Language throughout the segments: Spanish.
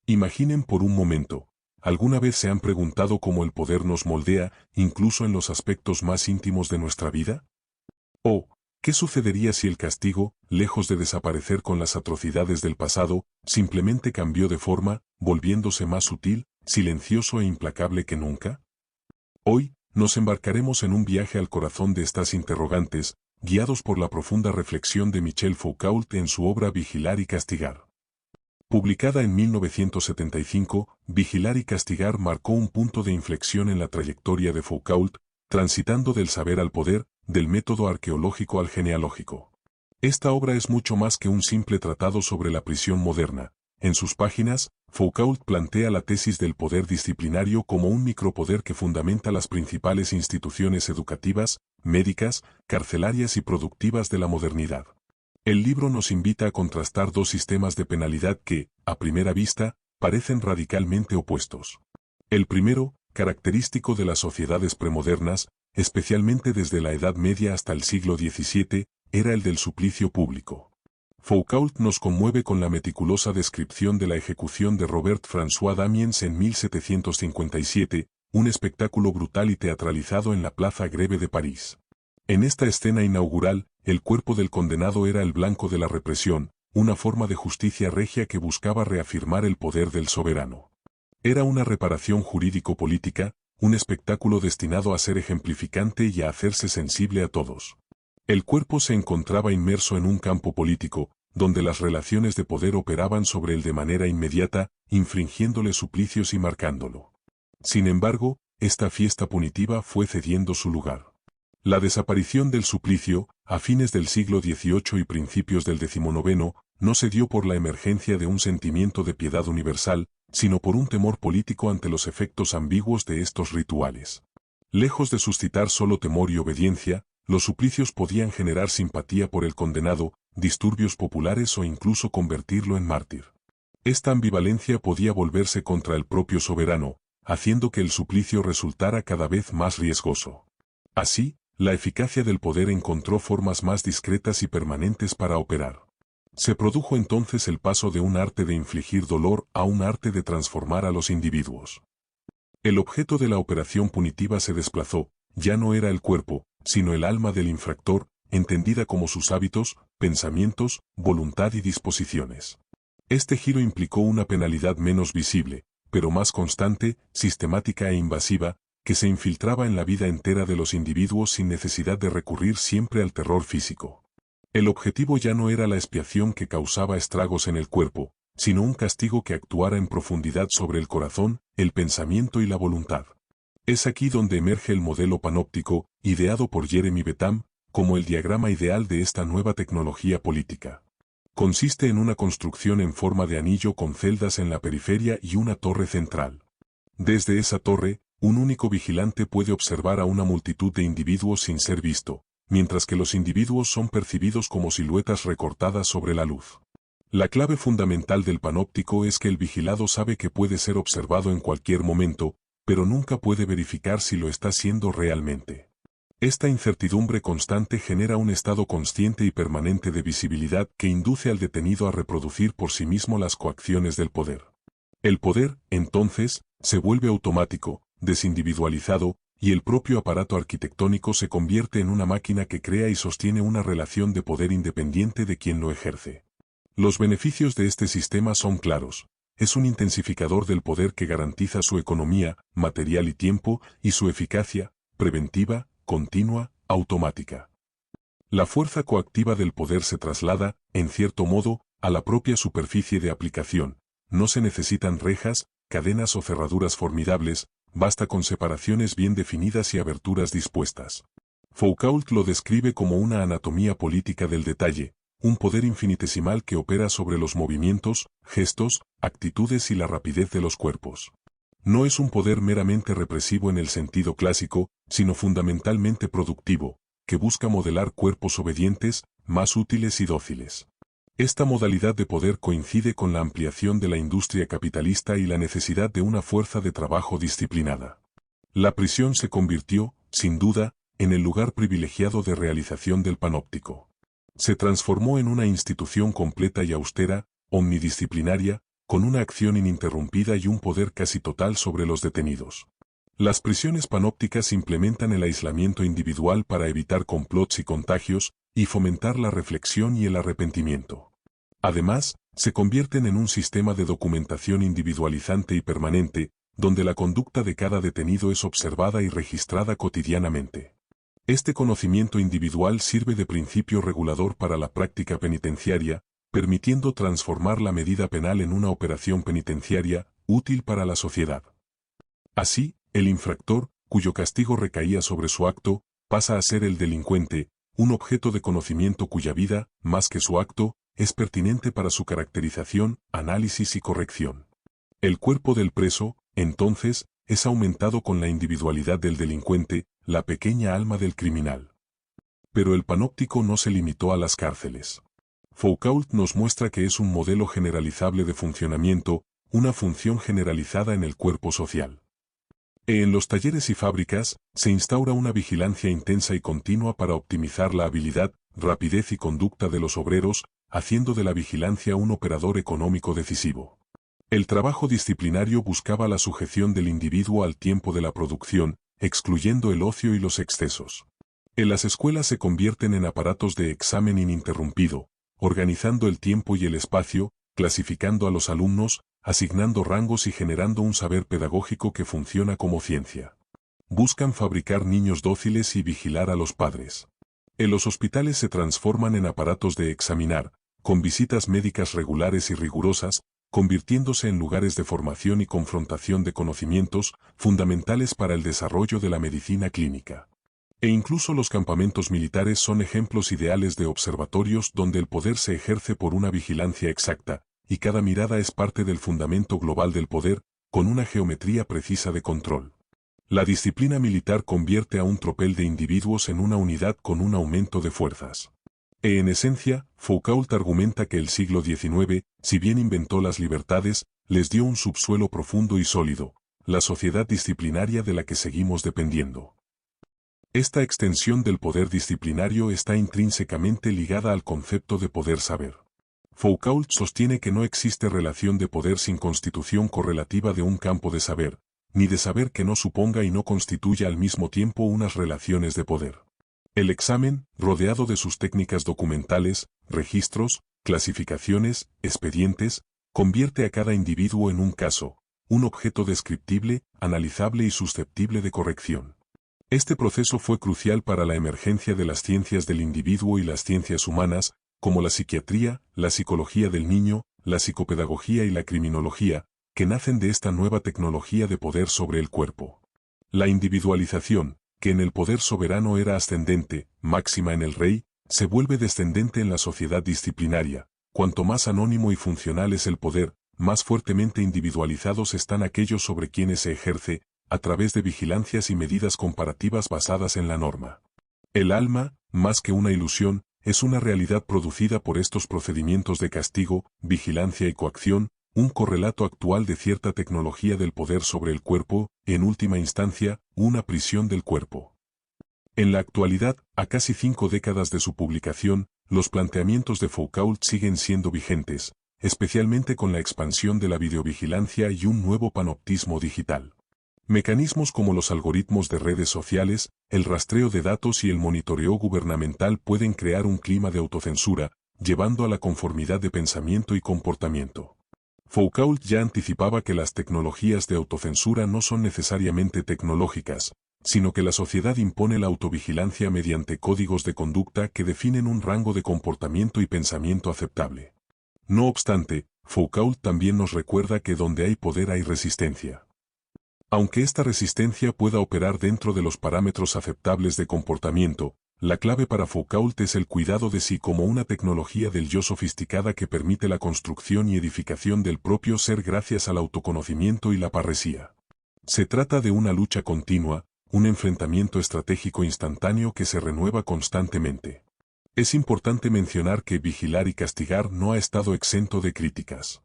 Imaginen por un momento, ¿alguna vez se han preguntado cómo el poder nos moldea, incluso en los aspectos más íntimos de nuestra vida? ¿O qué sucedería si el castigo, lejos de desaparecer con las atrocidades del pasado, simplemente cambió de forma, volviéndose más sutil, silencioso e implacable que nunca? Hoy, nos embarcaremos en un viaje al corazón de estas interrogantes, guiados por la profunda reflexión de Michel Foucault en su obra Vigilar y Castigar. Publicada en 1975, Vigilar y Castigar marcó un punto de inflexión en la trayectoria de Foucault, transitando del saber al poder, del método arqueológico al genealógico. Esta obra es mucho más que un simple tratado sobre la prisión moderna. En sus páginas, Foucault plantea la tesis del poder disciplinario como un micropoder que fundamenta las principales instituciones educativas, médicas, carcelarias y productivas de la modernidad. El libro nos invita a contrastar dos sistemas de penalidad que, a primera vista, parecen radicalmente opuestos. El primero, característico de las sociedades premodernas, especialmente desde la Edad Media hasta el siglo XVII, era el del suplicio público. Foucault nos conmueve con la meticulosa descripción de la ejecución de Robert-François Damiens en 1757, un espectáculo brutal y teatralizado en la Plaza Greve de París. En esta escena inaugural, el cuerpo del condenado era el blanco de la represión, una forma de justicia regia que buscaba reafirmar el poder del soberano. Era una reparación jurídico-política, un espectáculo destinado a ser ejemplificante y a hacerse sensible a todos. El cuerpo se encontraba inmerso en un campo político, donde las relaciones de poder operaban sobre él de manera inmediata, infringiéndole suplicios y marcándolo. Sin embargo, esta fiesta punitiva fue cediendo su lugar. La desaparición del suplicio, a fines del siglo XVIII y principios del XIX, no se dio por la emergencia de un sentimiento de piedad universal, sino por un temor político ante los efectos ambiguos de estos rituales. Lejos de suscitar solo temor y obediencia, los suplicios podían generar simpatía por el condenado, disturbios populares o incluso convertirlo en mártir. Esta ambivalencia podía volverse contra el propio soberano, haciendo que el suplicio resultara cada vez más riesgoso. Así, la eficacia del poder encontró formas más discretas y permanentes para operar. Se produjo entonces el paso de un arte de infligir dolor a un arte de transformar a los individuos. El objeto de la operación punitiva se desplazó, ya no era el cuerpo, sino el alma del infractor, entendida como sus hábitos, pensamientos, voluntad y disposiciones. Este giro implicó una penalidad menos visible, pero más constante, sistemática e invasiva, que se infiltraba en la vida entera de los individuos sin necesidad de recurrir siempre al terror físico. El objetivo ya no era la expiación que causaba estragos en el cuerpo, sino un castigo que actuara en profundidad sobre el corazón, el pensamiento y la voluntad. Es aquí donde emerge el modelo panóptico, ideado por Jeremy Bentham, como el diagrama ideal de esta nueva tecnología política. Consiste en una construcción en forma de anillo con celdas en la periferia y una torre central. Desde esa torre, un único vigilante puede observar a una multitud de individuos sin ser visto, mientras que los individuos son percibidos como siluetas recortadas sobre la luz. La clave fundamental del panóptico es que el vigilado sabe que puede ser observado en cualquier momento, pero nunca puede verificar si lo está siendo realmente. Esta incertidumbre constante genera un estado consciente y permanente de visibilidad que induce al detenido a reproducir por sí mismo las coacciones del poder. El poder, entonces, se vuelve automático, desindividualizado, y el propio aparato arquitectónico se convierte en una máquina que crea y sostiene una relación de poder independiente de quien lo ejerce. Los beneficios de este sistema son claros. Es un intensificador del poder que garantiza su economía, material y tiempo, y su eficacia, preventiva, continua, automática. La fuerza coactiva del poder se traslada, en cierto modo, a la propia superficie de aplicación. No se necesitan rejas, cadenas o cerraduras formidables, basta con separaciones bien definidas y aberturas dispuestas. Foucault lo describe como una anatomía política del detalle, un poder infinitesimal que opera sobre los movimientos, gestos, actitudes y la rapidez de los cuerpos. No es un poder meramente represivo en el sentido clásico, sino fundamentalmente productivo, que busca modelar cuerpos obedientes, más útiles y dóciles. Esta modalidad de poder coincide con la ampliación de la industria capitalista y la necesidad de una fuerza de trabajo disciplinada. La prisión se convirtió, sin duda, en el lugar privilegiado de realización del panóptico. Se transformó en una institución completa y austera, omnidisciplinaria, con una acción ininterrumpida y un poder casi total sobre los detenidos. Las prisiones panópticas implementan el aislamiento individual para evitar complots y contagios, y fomentar la reflexión y el arrepentimiento. Además, se convierten en un sistema de documentación individualizante y permanente, donde la conducta de cada detenido es observada y registrada cotidianamente. Este conocimiento individual sirve de principio regulador para la práctica penitenciaria, permitiendo transformar la medida penal en una operación penitenciaria útil para la sociedad. Así, el infractor, cuyo castigo recaía sobre su acto, pasa a ser el delincuente, un objeto de conocimiento cuya vida, más que su acto, es pertinente para su caracterización, análisis y corrección. El cuerpo del preso, entonces, es aumentado con la individualidad del delincuente, la pequeña alma del criminal. Pero el panóptico no se limitó a las cárceles. Foucault nos muestra que es un modelo generalizable de funcionamiento, una función generalizada en el cuerpo social. En los talleres y fábricas, se instaura una vigilancia intensa y continua para optimizar la habilidad, rapidez y conducta de los obreros, haciendo de la vigilancia un operador económico decisivo. El trabajo disciplinario buscaba la sujeción del individuo al tiempo de la producción, excluyendo el ocio y los excesos. En las escuelas se convierten en aparatos de examen ininterrumpido, organizando el tiempo y el espacio, clasificando a los alumnos, asignando rangos y generando un saber pedagógico que funciona como ciencia. Buscan fabricar niños dóciles y vigilar a los padres. En los hospitales se transforman en aparatos de examinar, con visitas médicas regulares y rigurosas, convirtiéndose en lugares de formación y confrontación de conocimientos fundamentales para el desarrollo de la medicina clínica. E incluso los campamentos militares son ejemplos ideales de observatorios donde el poder se ejerce por una vigilancia exacta, y cada mirada es parte del fundamento global del poder, con una geometría precisa de control. La disciplina militar convierte a un tropel de individuos en una unidad con un aumento de fuerzas. En esencia, Foucault argumenta que el siglo XIX, si bien inventó las libertades, les dio un subsuelo profundo y sólido, la sociedad disciplinaria de la que seguimos dependiendo. Esta extensión del poder disciplinario está intrínsecamente ligada al concepto de poder saber. Foucault sostiene que no existe relación de poder sin constitución correlativa de un campo de saber, ni de saber que no suponga y no constituya al mismo tiempo unas relaciones de poder. El examen, rodeado de sus técnicas documentales, registros, clasificaciones, expedientes, convierte a cada individuo en un caso, un objeto descriptible, analizable y susceptible de corrección. Este proceso fue crucial para la emergencia de las ciencias del individuo y las ciencias humanas, como la psiquiatría, la psicología del niño, la psicopedagogía y la criminología, que nacen de esta nueva tecnología de poder sobre el cuerpo. La individualización, que en el poder soberano era ascendente, máxima en el rey, se vuelve descendente en la sociedad disciplinaria. Cuanto más anónimo y funcional es el poder, más fuertemente individualizados están aquellos sobre quienes se ejerce, a través de vigilancias y medidas comparativas basadas en la norma. El alma, más que una ilusión, es una realidad producida por estos procedimientos de castigo, vigilancia y coacción, un correlato actual de cierta tecnología del poder sobre el cuerpo, en última instancia, una prisión del cuerpo. En la actualidad, a casi 5 décadas de su publicación, los planteamientos de Foucault siguen siendo vigentes, especialmente con la expansión de la videovigilancia y un nuevo panoptismo digital. Mecanismos como los algoritmos de redes sociales, el rastreo de datos y el monitoreo gubernamental pueden crear un clima de autocensura, llevando a la conformidad de pensamiento y comportamiento. Foucault ya anticipaba que las tecnologías de autocensura no son necesariamente tecnológicas, sino que la sociedad impone la autovigilancia mediante códigos de conducta que definen un rango de comportamiento y pensamiento aceptable. No obstante, Foucault también nos recuerda que donde hay poder hay resistencia. Aunque esta resistencia pueda operar dentro de los parámetros aceptables de comportamiento, la clave para Foucault es el cuidado de sí como una tecnología del yo sofisticada que permite la construcción y edificación del propio ser gracias al autoconocimiento y la parresía. Se trata de una lucha continua, un enfrentamiento estratégico instantáneo que se renueva constantemente. Es importante mencionar que vigilar y castigar no ha estado exento de críticas.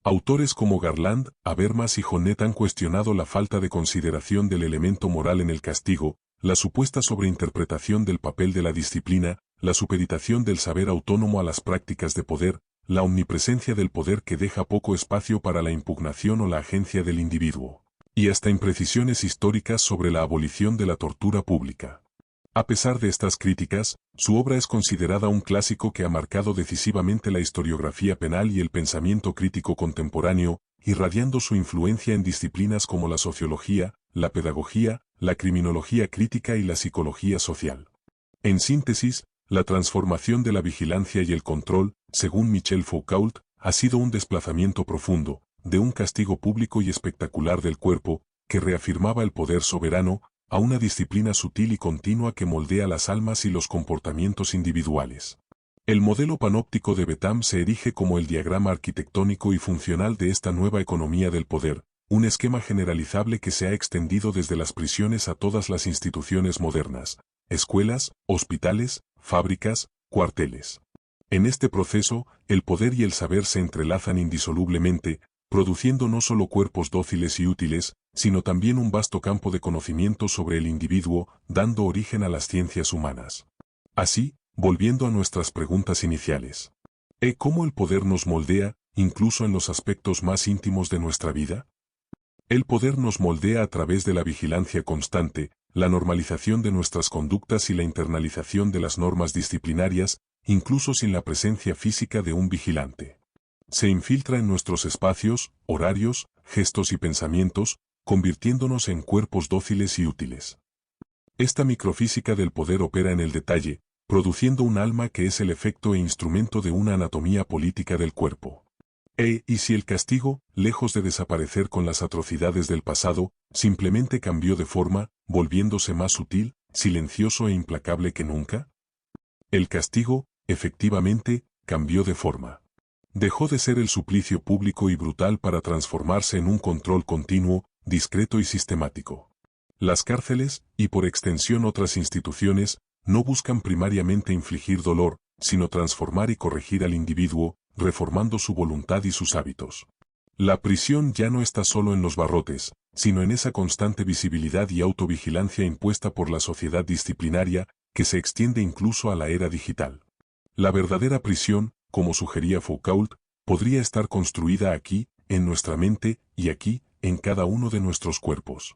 Autores como Garland, Habermas y Jonet han cuestionado la falta de consideración del elemento moral en el castigo, la supuesta sobreinterpretación del papel de la disciplina, la supeditación del saber autónomo a las prácticas de poder, la omnipresencia del poder que deja poco espacio para la impugnación o la agencia del individuo, y hasta imprecisiones históricas sobre la abolición de la tortura pública. A pesar de estas críticas, su obra es considerada un clásico que ha marcado decisivamente la historiografía penal y el pensamiento crítico contemporáneo, irradiando su influencia en disciplinas como la sociología, la pedagogía, la criminología crítica y la psicología social. En síntesis, la transformación de la vigilancia y el control, según Michel Foucault, ha sido un desplazamiento profundo, de un castigo público y espectacular del cuerpo, que reafirmaba el poder soberano, a una disciplina sutil y continua que moldea las almas y los comportamientos individuales. El modelo panóptico de Bentham se erige como el diagrama arquitectónico y funcional de esta nueva economía del poder, un esquema generalizable que se ha extendido desde las prisiones a todas las instituciones modernas, escuelas, hospitales, fábricas, cuarteles. En este proceso, el poder y el saber se entrelazan indisolublemente, produciendo no solo cuerpos dóciles y útiles, sino también un vasto campo de conocimiento sobre el individuo, dando origen a las ciencias humanas. Así, volviendo a nuestras preguntas iniciales. ¿Cómo el poder nos moldea, incluso en los aspectos más íntimos de nuestra vida? El poder nos moldea a través de la vigilancia constante, la normalización de nuestras conductas y la internalización de las normas disciplinarias, incluso sin la presencia física de un vigilante. Se infiltra en nuestros espacios, horarios, gestos y pensamientos, convirtiéndonos en cuerpos dóciles y útiles. Esta microfísica del poder opera en el detalle, produciendo un alma que es el efecto e instrumento de una anatomía política del cuerpo. Y si el castigo, lejos de desaparecer con las atrocidades del pasado, simplemente cambió de forma, volviéndose más sutil, silencioso e implacable que nunca? El castigo, efectivamente, cambió de forma. Dejó de ser el suplicio público y brutal para transformarse en un control continuo, discreto y sistemático. Las cárceles, y por extensión otras instituciones, no buscan primariamente infligir dolor, sino transformar y corregir al individuo, reformando su voluntad y sus hábitos. La prisión ya no está solo en los barrotes, sino en esa constante visibilidad y autovigilancia impuesta por la sociedad disciplinaria, que se extiende incluso a la era digital. La verdadera prisión, como sugería Foucault, podría estar construida aquí, en nuestra mente, y aquí, en cada uno de nuestros cuerpos.